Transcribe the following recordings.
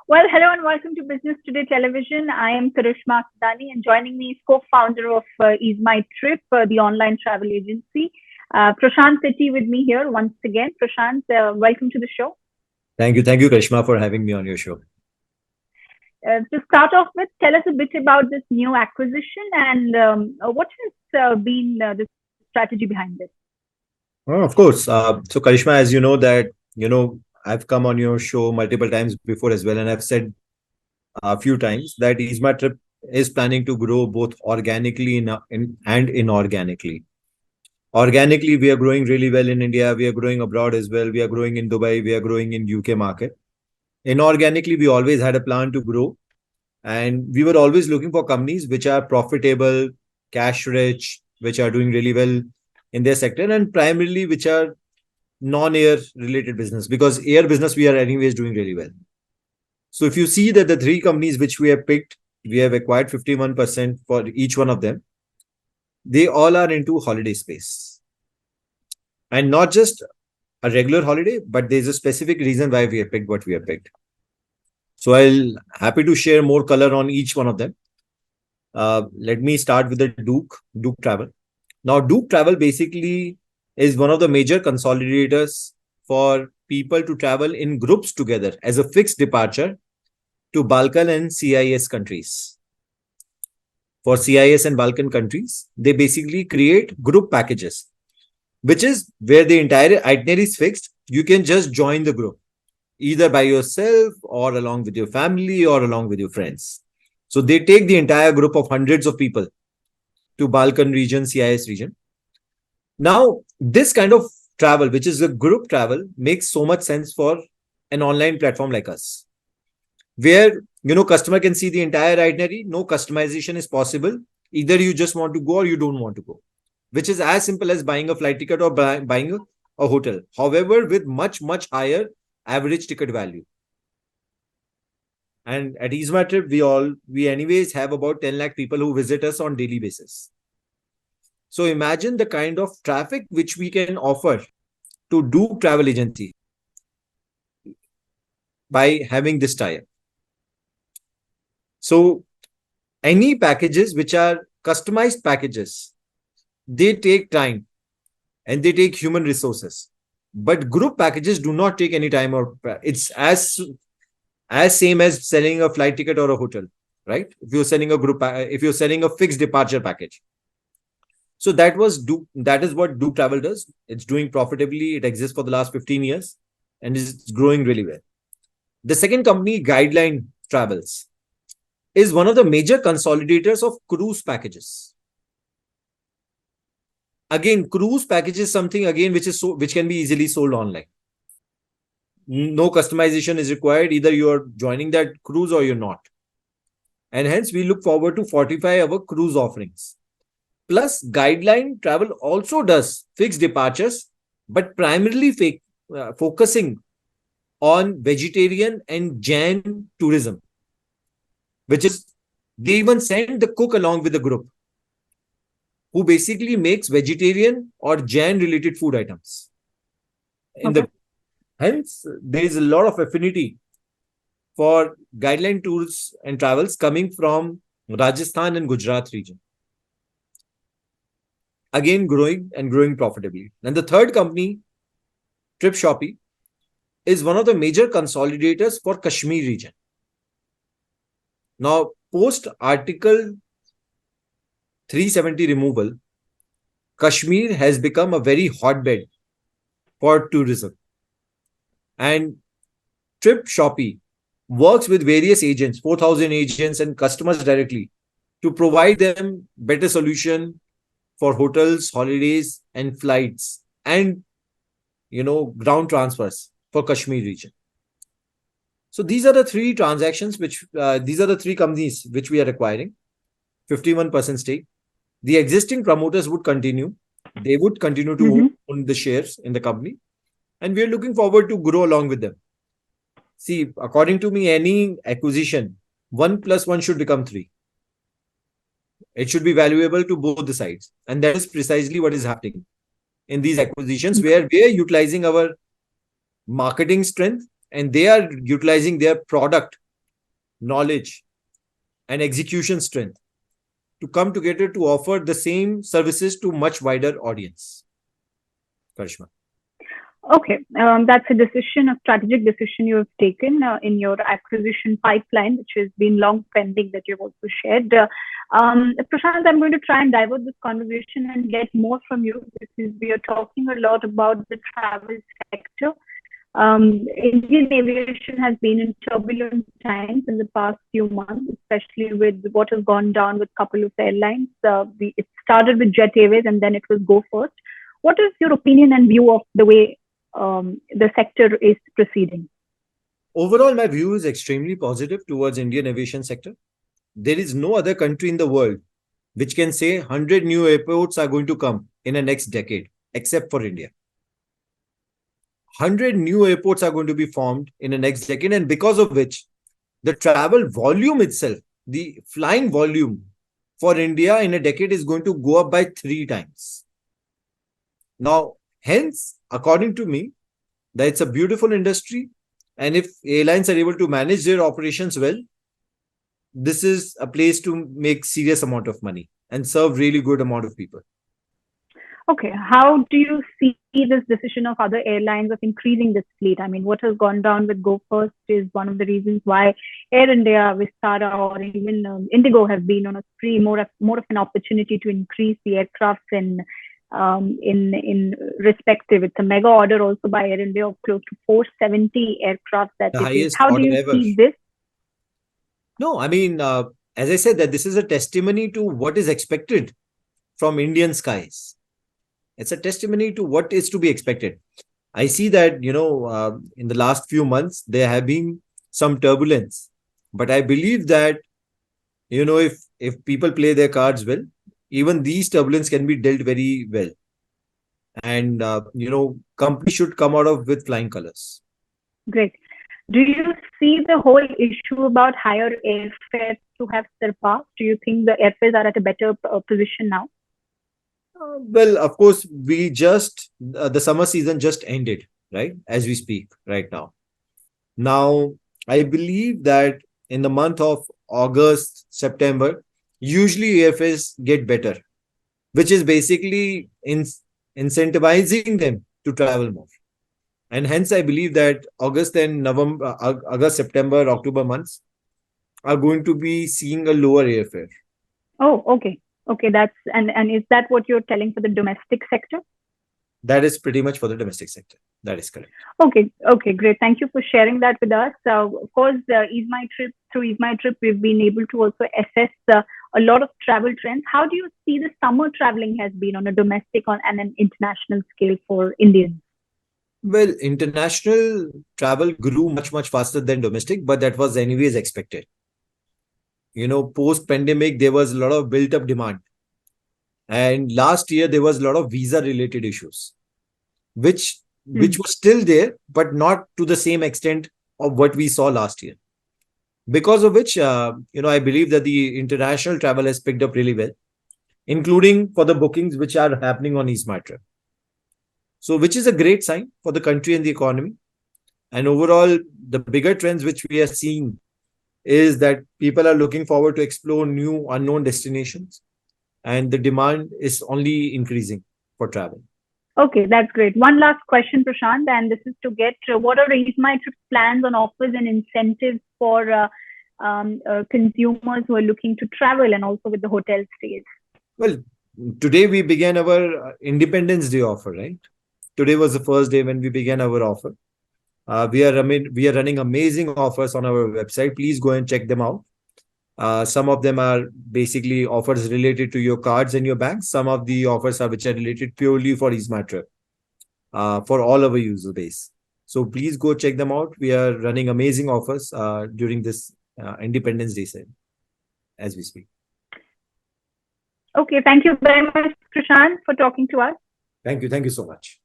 Well, hello and welcome to Business Today Television. I am Karishma Sudani, and joining me is co-founder of Is My Trip, the online travel agency. Prashant Pitti with me here once again. Prashant, welcome to the show. Thank you. Thank you, Karishma, for having me on your show. To start off with, tell us a bit about this new acquisition and what has been the strategy behind it. Oh, of course. So, Karishma, as you know that, I've come on your show multiple times before as well, and I've said a few times that Isma Trip is planning to grow both organically and inorganically. Organically, we are growing really well in India. We are growing abroad as well. We are growing in Dubai. We are growing in UK market. Inorganically, we always had a plan to grow, and we were always looking for companies which are profitable, cash rich, which are doing really well in their sector, and primarily which are non-air related business, because air business we are anyways doing really well. So if you see that the three companies which we have picked, we have acquired 51% for each one of them. They all are into holiday space, and not just a regular holiday, but there's a specific reason why we have picked what we have picked. So I'll happy to share more color on each one of them. Let me start with the Dook Travel. Now, Dook Travel basically is one of the major consolidators for people to travel in groups together as a fixed departure to Balkan and CIS countries. For CIS and Balkan countries, they basically create group packages, which is where the entire itinerary is fixed. You can just join the group, either by yourself or along with your family or along with your friends. So they take the entire group of hundreds of people to Balkan region, CIS region. Now, this kind of travel, which is a group travel, makes so much sense for an online platform like us, where, customer can see the entire itinerary. No customization is possible. Either you just want to go or you don't want to go, which is as simple as buying a flight ticket or buying a hotel. However, with much, much higher average ticket value. And at Isma Trip, we anyways have about 10 lakh people who visit us on daily basis. So imagine the kind of traffic which we can offer to Dook Travel Agency by having this tie-up. So any packages which are customized packages, they take time and they take human resources. But group packages do not take any time, or it's as same as selling a flight ticket or a hotel, right? If you're selling a fixed departure package. So that is what Dook Travel does. It's doing profitably. It exists for the last 15 years and is growing really well. The second company, Guideline Travels, is one of the major consolidators of cruise packages. Again, cruise package is something which can be easily sold online. No customization is required. Either you're joining that cruise or you're not. And hence we look forward to fortify our cruise offerings. Plus, Guideline Travel also does fixed departures, but primarily focusing on vegetarian and Jain tourism, which is they even send the cook along with the group, who basically makes vegetarian or Jain related food items. Hence, there is a lot of affinity for Guideline Tours and Travels coming from Rajasthan and Gujarat region. Again, growing profitably. And the third company, Tripshope, is one of the major consolidators for Kashmir region. Now, post Article 370 removal, Kashmir has become a very hotbed for tourism. And Tripshope works with various agents, 4,000 agents and customers directly, to provide them better solution for hotels, holidays, and flights, and ground transfers for Kashmir region. So these are the three these are the three companies which we are acquiring, 51% stake. The existing promoters would continue. They would continue to own the shares in the company. And we are looking forward to grow along with them. See, according to me, any acquisition, 1 + 1 should become 3. It should be valuable to both the sides. And that is precisely what is happening in these acquisitions, where we are utilizing our marketing strength and they are utilizing their product knowledge, and execution strength to come together to offer the same services to much wider audience. Karishma. Okay, that's a strategic decision you have taken in your acquisition pipeline, which has been long pending that you've also shared. Prashant, I'm going to try and divert this conversation and get more from you because we are talking a lot about the travel sector. Indian aviation has been in turbulent times in the past few months, especially with what has gone down with a couple of airlines. It started with Jet Airways and then it was Go First. What is your opinion and view of the way the sector is proceeding? Overall, my view is extremely positive towards Indian aviation sector. There is no other country in the world which can say 100 new airports are going to come in the next decade, except for India. 100 new airports are going to be formed in the next decade, and because of which the travel volume itself, the flying volume for India in a decade is going to go up by 3 times. Now, hence, according to me, that it's a beautiful industry, and if airlines are able to manage their operations well, this is a place to make serious amount of money and serve really good amount of people. Okay, how do you see this decision of other airlines of increasing this fleet? I mean, what has gone down with Go First is one of the reasons why Air India, Vistara, or even Indigo have been on a spree, more of an opportunity to increase the aircraft in respective. It's a mega order also by Air India of close to 470 aircraft that The it is. highest How do order you ever. see this? No, I mean, as I said, that this is a testimony to what is expected from Indian skies. It's a testimony to what is to be expected. I see that, in the last few months, there have been some turbulence. But I believe that, if people play their cards well, even these turbulence can be dealt very well. And, company should come out of with flying colors. Great. Do you see the whole issue about higher airfares to have surpassed? Do you think the airfares are at a better position now? Well, of course, the summer season just ended, right? As we speak right now. Now, I believe that in the month of August, September, usually airfares get better, which is basically incentivizing them to travel more. And hence, I believe that August, September, October months are going to be seeing a lower airfare. Oh, okay. Okay, and is that what you're telling for the domestic sector? That is pretty much for the domestic sector. That is correct. Okay, great. Thank you for sharing that with us. Of course, through Ease My Trip, we've been able to also assess a lot of travel trends. How do you see the summer traveling has been on a domestic and an international scale for Indians? Well, international travel grew much, much faster than domestic, but that was anyways expected. Post-pandemic, there was a lot of built-up demand. And last year, there was a lot of visa-related issues, which was still there, but not to the same extent of what we saw last year. Because of which, I believe that the international travel has picked up really well, including for the bookings which are happening on Ease My Trip. So, which is a great sign for the country and the economy. And overall, the bigger trends which we are seeing is that people are looking forward to explore new unknown destinations, and the demand is only increasing for travel. Okay, that's great. One last question, Prashant, and this is to get what are Ease My Trip's plans on offers and incentives for consumers who are looking to travel and also with the hotel stays? Well, today we began our Independence Day offer, right? Today was the first day when we began our offer. We are running amazing offers on our website. Please go and check them out. Some of them are basically offers related to your cards and your banks. Some of the offers are which are related purely for Ease My Trip, for all our user base. So please go check them out. We are running amazing offers during this Independence Day sale as we speak. Okay, thank you very much, Prashant, for talking to us. Thank you. Thank you so much.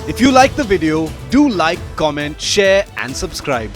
If you like the video, do like, comment, share and subscribe.